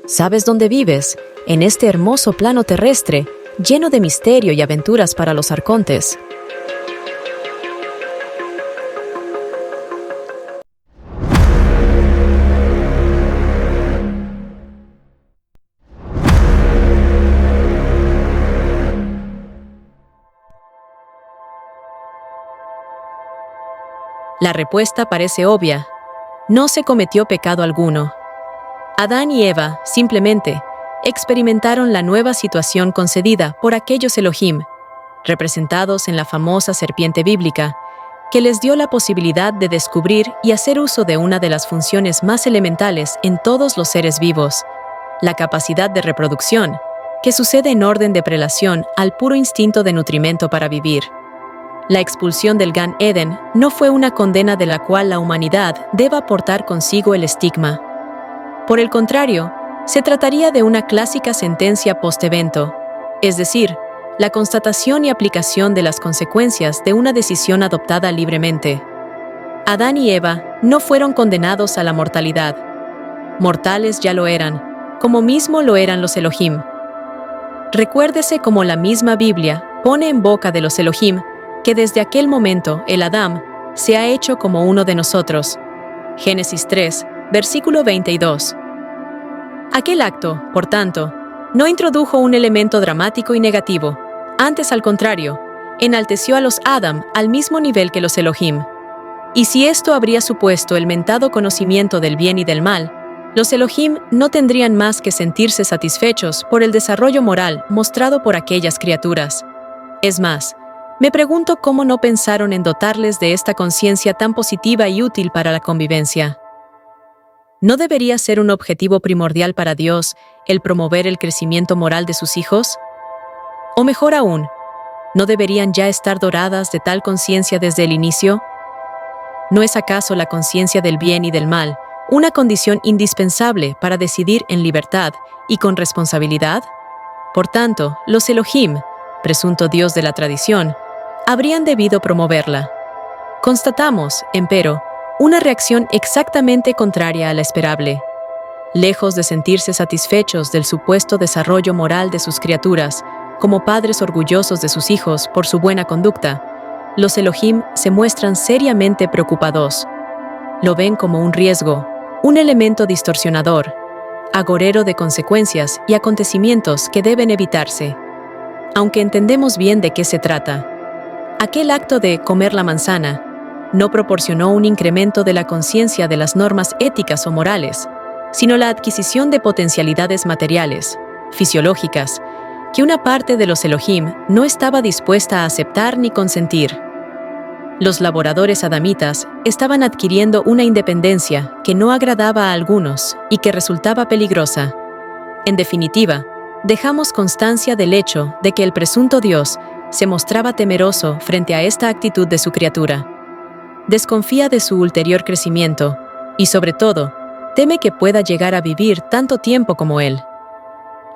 ¿Sabes dónde vives? En este hermoso plano terrestre, lleno de misterio y aventuras para los arcontes. La respuesta parece obvia. No se cometió pecado alguno. Adán y Eva, simplemente, experimentaron la nueva situación concedida por aquellos Elohim, representados en la famosa serpiente bíblica, que les dio la posibilidad de descubrir y hacer uso de una de las funciones más elementales en todos los seres vivos, la capacidad de reproducción, que sucede en orden de prelación al puro instinto de nutrimento para vivir. La expulsión del Gan Eden no fue una condena de la cual la humanidad deba portar consigo el estigma. Por el contrario, se trataría de una clásica sentencia post-evento, es decir, la constatación y aplicación de las consecuencias de una decisión adoptada libremente. Adán y Eva no fueron condenados a la mortalidad. Mortales ya lo eran, como mismo lo eran los Elohim. Recuérdese como la misma Biblia pone en boca de los Elohim que desde aquel momento el Adán se ha hecho como uno de nosotros. Génesis 3, versículo 22. Aquel acto, por tanto, no introdujo un elemento dramático y negativo, antes al contrario, enalteció a los Adam al mismo nivel que los Elohim. Y si esto habría supuesto el mentado conocimiento del bien y del mal, los Elohim no tendrían más que sentirse satisfechos por el desarrollo moral mostrado por aquellas criaturas. Es más, me pregunto cómo no pensaron en dotarles de esta conciencia tan positiva y útil para la convivencia. ¿No debería ser un objetivo primordial para Dios el promover el crecimiento moral de sus hijos? O mejor aún, ¿no deberían ya estar doradas de tal conciencia desde el inicio? ¿No es acaso la conciencia del bien y del mal una condición indispensable para decidir en libertad y con responsabilidad? Por tanto, los Elohim, presunto Dios de la tradición, habrían debido promoverla. Constatamos, empero, una reacción exactamente contraria a la esperable. Lejos de sentirse satisfechos del supuesto desarrollo moral de sus criaturas, como padres orgullosos de sus hijos por su buena conducta, los Elohim se muestran seriamente preocupados. Lo ven como un riesgo, un elemento distorsionador, agorero de consecuencias y acontecimientos que deben evitarse. Aunque entendemos bien de qué se trata, aquel acto de comer la manzana no proporcionó un incremento de la conciencia de las normas éticas o morales, sino la adquisición de potencialidades materiales, fisiológicas, que una parte de los Elohim no estaba dispuesta a aceptar ni consentir. Los laboradores adamitas estaban adquiriendo una independencia que no agradaba a algunos y que resultaba peligrosa. En definitiva, dejamos constancia del hecho de que el presunto Dios se mostraba temeroso frente a esta actitud de su criatura. Desconfía de su ulterior crecimiento y, sobre todo, teme que pueda llegar a vivir tanto tiempo como él.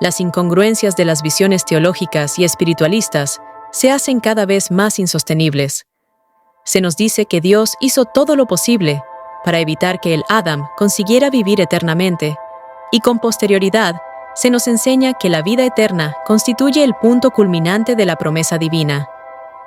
Las incongruencias de las visiones teológicas y espiritualistas se hacen cada vez más insostenibles. Se nos dice que Dios hizo todo lo posible para evitar que el Adam consiguiera vivir eternamente, y con posterioridad se nos enseña que la vida eterna constituye el punto culminante de la promesa divina.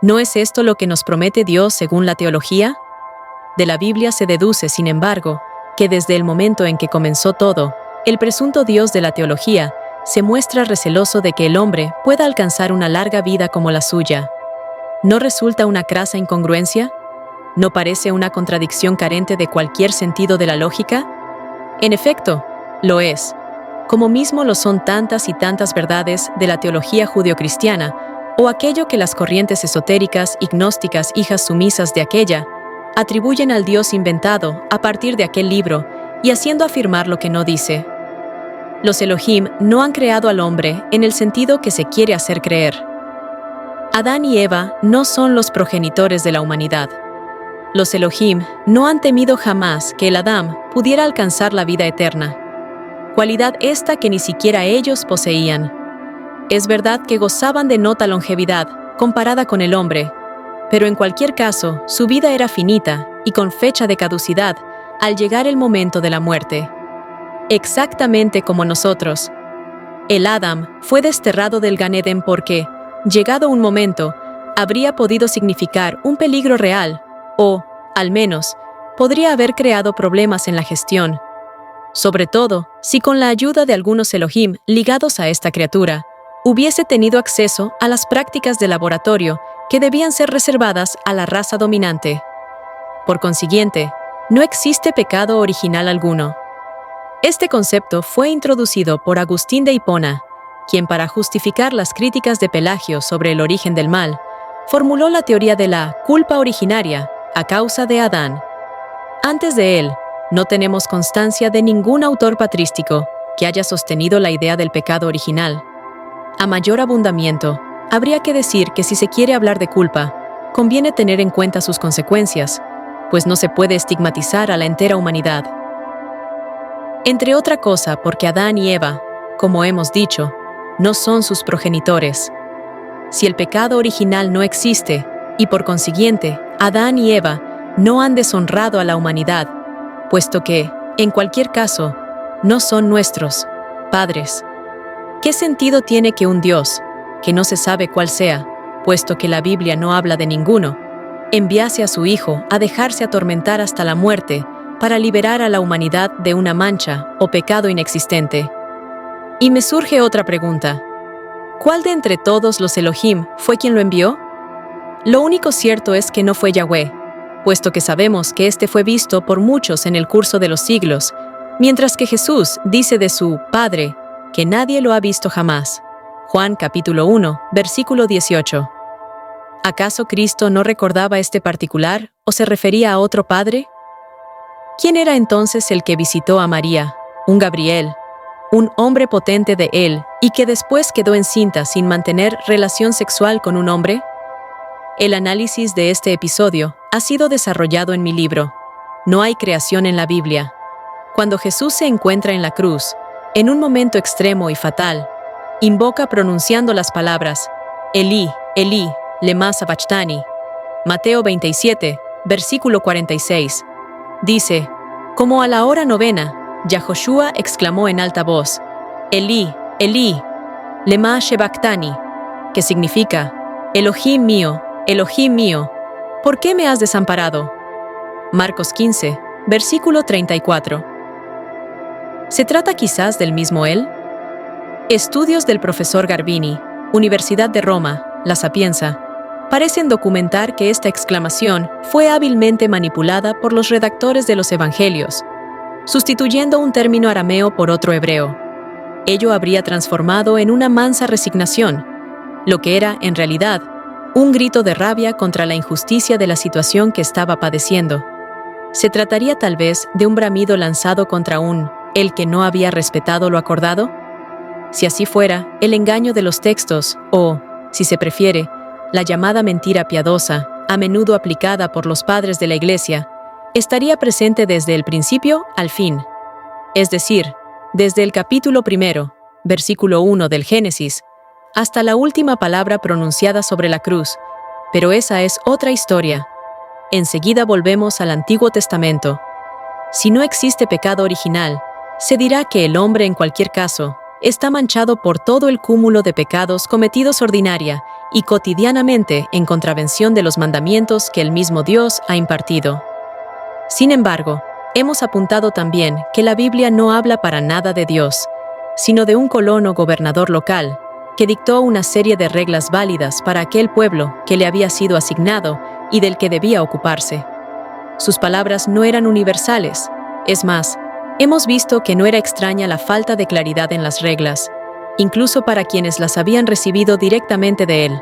¿No es esto lo que nos promete Dios según la teología? De la Biblia se deduce, sin embargo, que desde el momento en que comenzó todo, el presunto Dios de la teología se muestra receloso de que el hombre pueda alcanzar una larga vida como la suya. ¿No resulta una crasa incongruencia? ¿No parece una contradicción carente de cualquier sentido de la lógica? En efecto, lo es, como mismo lo son tantas y tantas verdades de la teología judeocristiana o aquello que las corrientes esotéricas y gnósticas hijas sumisas de aquella atribuyen al Dios inventado a partir de aquel libro y haciendo afirmar lo que no dice. Los Elohim no han creado al hombre en el sentido que se quiere hacer creer. Adán y Eva no son los progenitores de la humanidad. Los Elohim no han temido jamás que el Adán pudiera alcanzar la vida eterna, cualidad esta que ni siquiera ellos poseían. Es verdad que gozaban de nota longevidad comparada con el hombre, pero en cualquier caso su vida era finita y con fecha de caducidad al llegar el momento de la muerte. exactamente como nosotros. El Adam fue desterrado del Gan Eden porque, llegado un momento, habría podido significar un peligro real, o, al menos, podría haber creado problemas en la gestión. Sobre todo, si con la ayuda de algunos Elohim ligados a esta criatura, hubiese tenido acceso a las prácticas de laboratorio que debían ser reservadas a la raza dominante. Por consiguiente, no existe pecado original alguno. Este concepto fue introducido por Agustín de Hipona, quien, para justificar las críticas de Pelagio sobre el origen del mal, formuló la teoría de la culpa originaria a causa de Adán. Antes de él, no tenemos constancia de ningún autor patrístico que haya sostenido la idea del pecado original. A mayor abundamiento, habría que decir que si se quiere hablar de culpa, conviene tener en cuenta sus consecuencias, pues no se puede estigmatizar a la entera humanidad. Entre otra cosa porque Adán y Eva, como hemos dicho, no son sus progenitores. Si el pecado original no existe, y por consiguiente, Adán y Eva no han deshonrado a la humanidad, puesto que, en cualquier caso, no son nuestros padres. ¿Qué sentido tiene que un Dios, que no se sabe cuál sea, puesto que la Biblia no habla de ninguno, enviase a su Hijo a dejarse atormentar hasta la muerte para liberar a la humanidad de una mancha o pecado inexistente? Y me surge otra pregunta. ¿Cuál de entre todos los Elohim fue quien lo envió? Lo único cierto es que no fue Yahweh, puesto que sabemos que este fue visto por muchos en el curso de los siglos, mientras que Jesús dice de su Padre que nadie lo ha visto jamás. Juan capítulo 1, versículo 18. ¿Acaso Cristo no recordaba este particular o se refería a otro Padre? ¿Quién era entonces el que visitó a María, un Gabriel, un hombre potente de él y que después quedó encinta sin mantener relación sexual con un hombre? El análisis de este episodio ha sido desarrollado en mi libro, No hay creación en la Biblia. Cuando Jesús se encuentra en la cruz, en un momento extremo y fatal, invoca pronunciando las palabras Elí, Elí, lema sabachthani. Mateo 27, versículo 46. Dice, como a la hora novena, Yahoshua exclamó en alta voz, Elí, Elí, lema sabachthani, que significa, Elohim mío, ¿por qué me has desamparado? Marcos 15, versículo 34. ¿Se trata quizás del mismo él? Estudios del profesor Garbini, Universidad de Roma, La Sapienza, parecen documentar que esta exclamación fue hábilmente manipulada por los redactores de los Evangelios, sustituyendo un término arameo por otro hebreo. Ello habría transformado en una mansa resignación, lo que era, en realidad, un grito de rabia contra la injusticia de la situación que estaba padeciendo. ¿Se trataría tal vez de un bramido lanzado contra el que no había respetado lo acordado? Si así fuera, el engaño de los textos, o, si se prefiere, la llamada mentira piadosa, a menudo aplicada por los padres de la Iglesia, estaría presente desde el principio al fin. Es decir, desde el capítulo 1, versículo 1 del Génesis, hasta la última palabra pronunciada sobre la cruz, pero esa es otra historia. Enseguida volvemos al Antiguo Testamento. Si no existe pecado original, se dirá que el hombre en cualquier caso está manchado por todo el cúmulo de pecados cometidos ordinaria y cotidianamente en contravención de los mandamientos que el mismo Dios ha impartido. Sin embargo, hemos apuntado también que la Biblia no habla para nada de Dios, sino de un colono gobernador local que dictó una serie de reglas válidas para aquel pueblo que le había sido asignado y del que debía ocuparse. Sus palabras no eran universales. Es más, hemos visto que no era extraña la falta de claridad en las reglas, incluso para quienes las habían recibido directamente de él.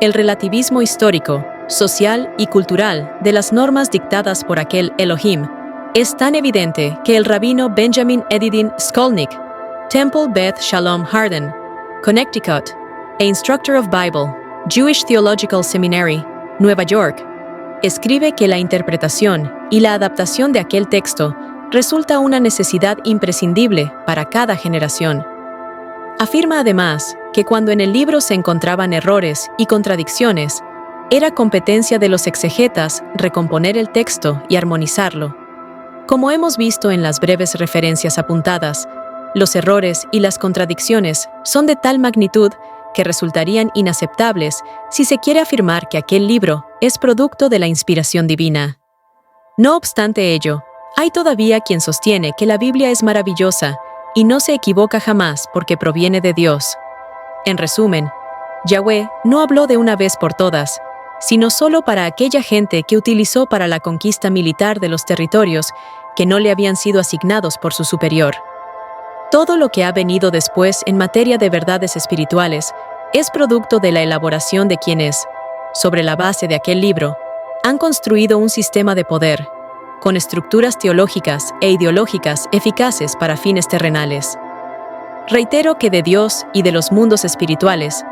El relativismo histórico, social y cultural de las normas dictadas por aquel Elohim es tan evidente que el rabino Benjamin Edidin Skolnick, Temple Beth Shalom Harden, Connecticut, e Instructor of Bible, Jewish Theological Seminary, Nueva York, escribe que la interpretación y la adaptación de aquel texto resulta una necesidad imprescindible para cada generación. Afirma además que cuando en el libro se encontraban errores y contradicciones, era competencia de los exegetas recomponer el texto y armonizarlo. Como hemos visto en las breves referencias apuntadas, los errores y las contradicciones son de tal magnitud que resultarían inaceptables si se quiere afirmar que aquel libro es producto de la inspiración divina. No obstante ello, hay todavía quien sostiene que la Biblia es maravillosa y no se equivoca jamás porque proviene de Dios. En resumen, Yahweh no habló de una vez por todas, sino solo para aquella gente que utilizó para la conquista militar de los territorios que no le habían sido asignados por su superior. Todo lo que ha venido después en materia de verdades espirituales es producto de la elaboración de quienes, sobre la base de aquel libro, han construido un sistema de poder, con estructuras teológicas e ideológicas eficaces para fines terrenales. Reitero que de Dios y de los mundos espirituales,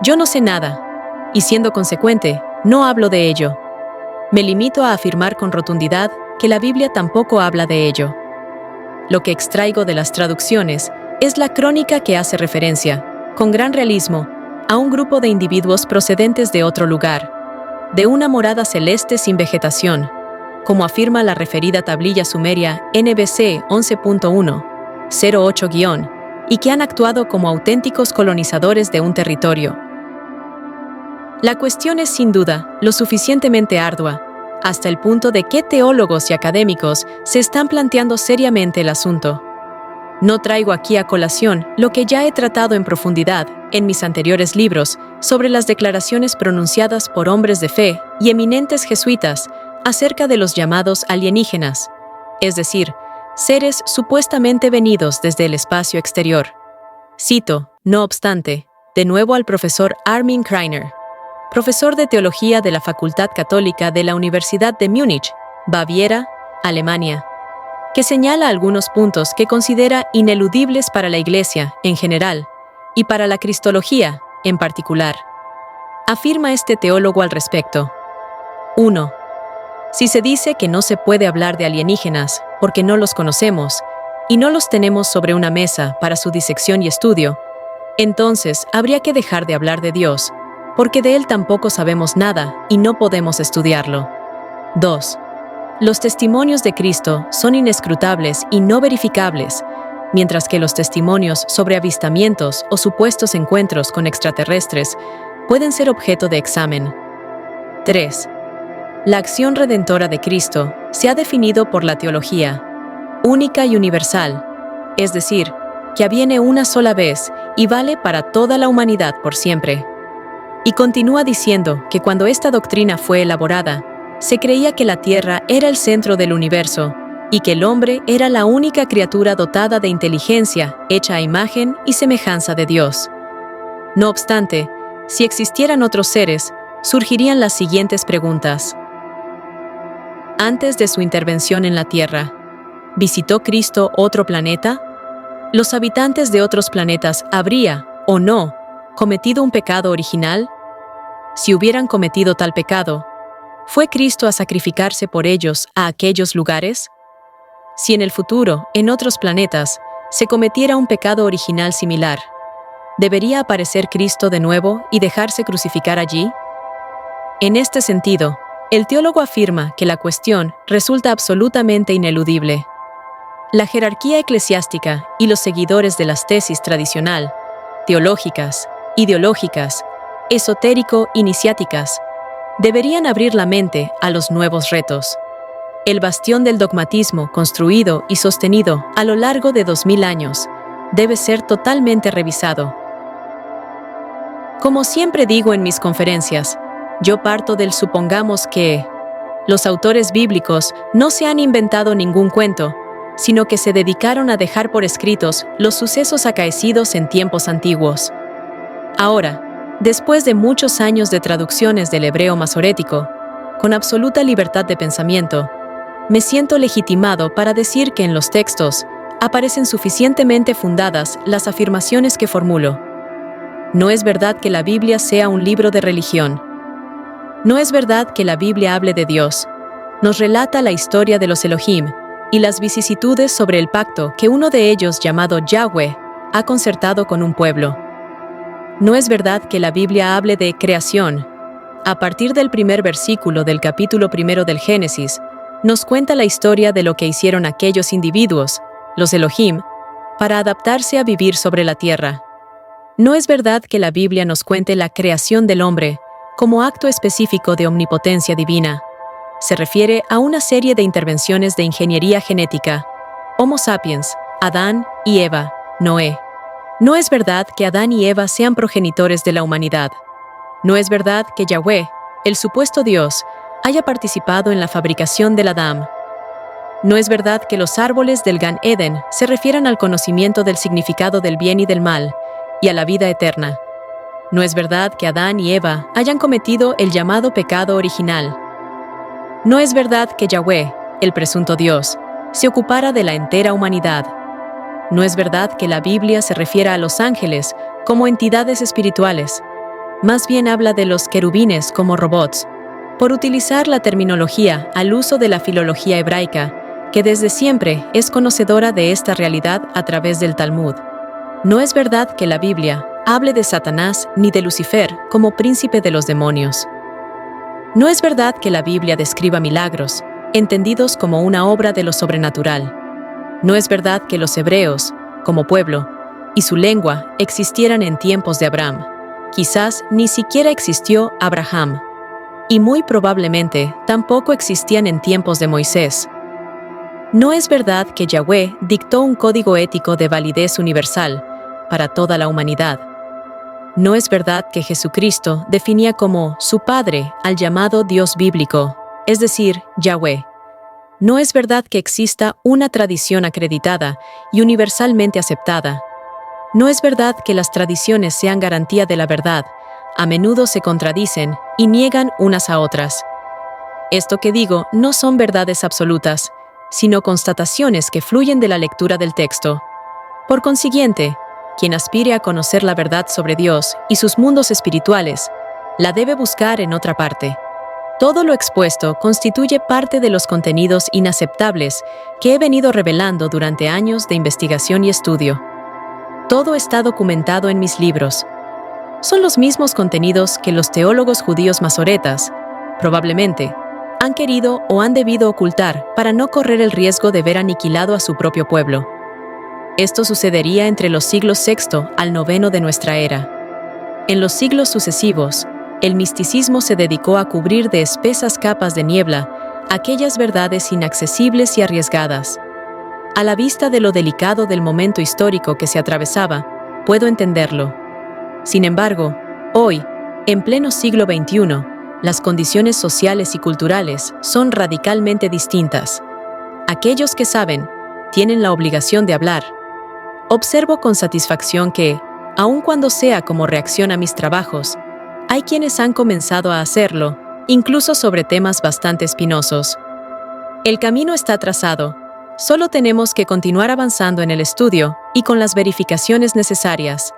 yo no sé nada, y siendo consecuente, no hablo de ello. Me limito a afirmar con rotundidad que la Biblia tampoco habla de ello. Lo que extraigo de las traducciones es la crónica que hace referencia, con gran realismo, a un grupo de individuos procedentes de otro lugar, de una morada celeste sin vegetación, como afirma la referida tablilla sumeria NBC 11.1-08-, y que han actuado como auténticos colonizadores de un territorio. La cuestión es sin duda lo suficientemente ardua, hasta el punto de que teólogos y académicos se están planteando seriamente el asunto. No traigo aquí a colación lo que ya he tratado en profundidad en mis anteriores libros sobre las declaraciones pronunciadas por hombres de fe y eminentes jesuitas acerca de los llamados alienígenas, es decir, seres supuestamente venidos desde el espacio exterior. Cito, no obstante, de nuevo al profesor Armin Kreiner, profesor de Teología de la Facultad Católica de la Universidad de Múnich, Baviera, Alemania, que señala algunos puntos que considera ineludibles para la Iglesia en general y para la Cristología en particular. Afirma este teólogo al respecto. 1. Si se dice que no se puede hablar de alienígenas porque no los conocemos y no los tenemos sobre una mesa para su disección y estudio, entonces habría que dejar de hablar de Dios, porque de Él tampoco sabemos nada y no podemos estudiarlo. 2. Los testimonios de Cristo son inescrutables y no verificables, mientras que los testimonios sobre avistamientos o supuestos encuentros con extraterrestres pueden ser objeto de examen. 3. La acción redentora de Cristo se ha definido por la teología, única y universal, es decir, que aviene una sola vez y vale para toda la humanidad por siempre. Y continúa diciendo que cuando esta doctrina fue elaborada, se creía que la Tierra era el centro del universo y que el hombre era la única criatura dotada de inteligencia, hecha a imagen y semejanza de Dios. No obstante, si existieran otros seres, surgirían las siguientes preguntas. Antes de su intervención en la Tierra, ¿visitó Cristo otro planeta? ¿Los habitantes de otros planetas habría, o no, cometido un pecado original? Si hubieran cometido tal pecado, ¿fue Cristo a sacrificarse por ellos a aquellos lugares? Si en el futuro, en otros planetas, se cometiera un pecado original similar, ¿debería aparecer Cristo de nuevo y dejarse crucificar allí? En este sentido, el teólogo afirma que la cuestión resulta absolutamente ineludible. La jerarquía eclesiástica y los seguidores de las tesis tradicional, teológicas, ideológicas, esotérico-iniciáticas, deberían abrir la mente a los nuevos retos. El bastión del dogmatismo construido y sostenido a lo largo de 2000 años debe ser totalmente revisado. Como siempre digo en mis conferencias, yo parto del supongamos que los autores bíblicos no se han inventado ningún cuento, sino que se dedicaron a dejar por escritos los sucesos acaecidos en tiempos antiguos. Ahora, después de muchos años de traducciones del hebreo masorético, con absoluta libertad de pensamiento, me siento legitimado para decir que en los textos aparecen suficientemente fundadas las afirmaciones que formulo. No es verdad que la Biblia sea un libro de religión. No es verdad que la Biblia hable de Dios. Nos relata la historia de los Elohim y las vicisitudes sobre el pacto que uno de ellos, llamado Yahweh, ha concertado con un pueblo. No es verdad que la Biblia hable de creación. A partir del primer versículo del capítulo 1 del Génesis, nos cuenta la historia de lo que hicieron aquellos individuos, los Elohim, para adaptarse a vivir sobre la tierra. No es verdad que la Biblia nos cuente la creación del hombre como acto específico de omnipotencia divina. Se refiere a una serie de intervenciones de ingeniería genética: Homo sapiens, Adán y Eva, Noé. No es verdad que Adán y Eva sean progenitores de la humanidad. No es verdad que Yahweh, el supuesto Dios, haya participado en la fabricación del Adán. No es verdad que los árboles del Gan Eden se refieran al conocimiento del significado del bien y del mal, y a la vida eterna. No es verdad que Adán y Eva hayan cometido el llamado pecado original. No es verdad que Yahweh, el presunto Dios, se ocupara de la entera humanidad. No es verdad que la Biblia se refiera a los ángeles como entidades espirituales. Más bien habla de los querubines como robots, por utilizar la terminología al uso de la filología hebraica, que desde siempre es conocedora de esta realidad a través del Talmud. No es verdad que la Biblia hable de Satanás ni de Lucifer como príncipe de los demonios. No es verdad que la Biblia describa milagros, entendidos como una obra de lo sobrenatural. No es verdad que los hebreos, como pueblo, y su lengua existieran en tiempos de Abraham. Quizás ni siquiera existió Abraham. Y muy probablemente tampoco existían en tiempos de Moisés. No es verdad que Yahweh dictó un código ético de validez universal para toda la humanidad. No es verdad que Jesucristo definía como su Padre al llamado Dios bíblico, es decir, Yahweh. No es verdad que exista una tradición acreditada y universalmente aceptada. No es verdad que las tradiciones sean garantía de la verdad. A menudo se contradicen y niegan unas a otras. Esto que digo no son verdades absolutas, sino constataciones que fluyen de la lectura del texto. Por consiguiente, quien aspire a conocer la verdad sobre Dios y sus mundos espirituales, la debe buscar en otra parte. Todo lo expuesto constituye parte de los contenidos inaceptables que he venido revelando durante años de investigación y estudio. Todo está documentado en mis libros. Son los mismos contenidos que los teólogos judíos masoretas, probablemente, han querido o han debido ocultar para no correr el riesgo de ver aniquilado a su propio pueblo. Esto sucedería entre los siglos VI al IX de nuestra era. En los siglos sucesivos, el misticismo se dedicó a cubrir de espesas capas de niebla aquellas verdades inaccesibles y arriesgadas. A la vista de lo delicado del momento histórico que se atravesaba, puedo entenderlo. Sin embargo, hoy, en pleno siglo XXI, las condiciones sociales y culturales son radicalmente distintas. Aquellos que saben, tienen la obligación de hablar. Observo con satisfacción que, aun cuando sea como reacción a mis trabajos, hay quienes han comenzado a hacerlo, incluso sobre temas bastante espinosos. El camino está trazado, solo tenemos que continuar avanzando en el estudio y con las verificaciones necesarias.